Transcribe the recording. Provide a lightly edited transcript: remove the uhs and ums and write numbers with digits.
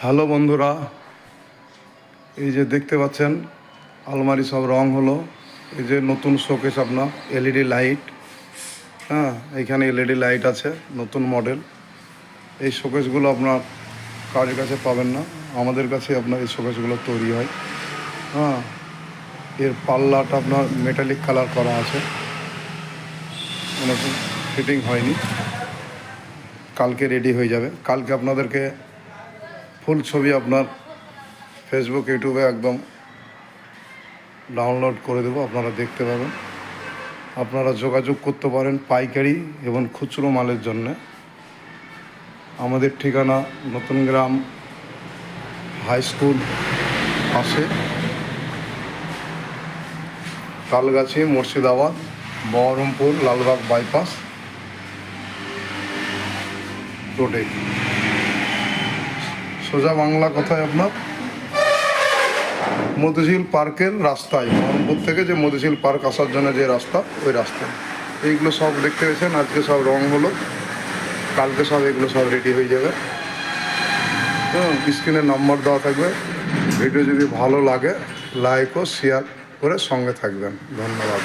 Hello বন্ধুরা, এই যে দেখতে পাচ্ছেন আলমারি সব রং হলো। এই যে নতুন শোকেস আপনার এলইডি লাইট, হ্যাঁ এইখানে এলইডি লাইট আছে নতুন মডেল। এই শোকেসগুলো আপনার কারোর কাছে পাবেন না, আমাদের কাছে আপনার এই শোকেসগুলো তৈরি হয়। হ্যাঁ, এর পাল্লাটা আপনার মেটালিক কালার করা আছে, কোনো ফিটিং হয়নি। কালকে রেডি হয়ে যাবে। কালকে আপনাদেরকে ফুল ছবি আপনার ফেসবুক ইউটিউবে একদম ডাউনলোড করে দেবো, আপনারা দেখতে পাবেন। আপনারা যোগাযোগ করতে পারেন পাইকারি এবং খুচরো মালের জন্য। আমাদের ঠিকানা নতুন গ্রাম হাই স্কুল পাশে, তালগাছি, মুর্শিদাবাদ, বহরমপুর, লালবাগ বাইপাস রোডে। সোজা বাংলা কথায় আপনার মধুঝিল পার্কের রাস্তায়, বহরমপুর থেকে যে মধুঝিল পার্ক আসার জন্য যে রাস্তা, ওই রাস্তায়। এইগুলো সব দেখতে পেয়েছেন, আজকে সব রং হলো, কালকে সব এগুলো সব রেডি হয়ে যাবে। হ্যাঁ, স্ক্রিনে নাম্বার দেওয়া থাকবে। ভিডিও যদি ভালো লাগে লাইক ও শেয়ার করে সঙ্গে থাকবেন। ধন্যবাদ।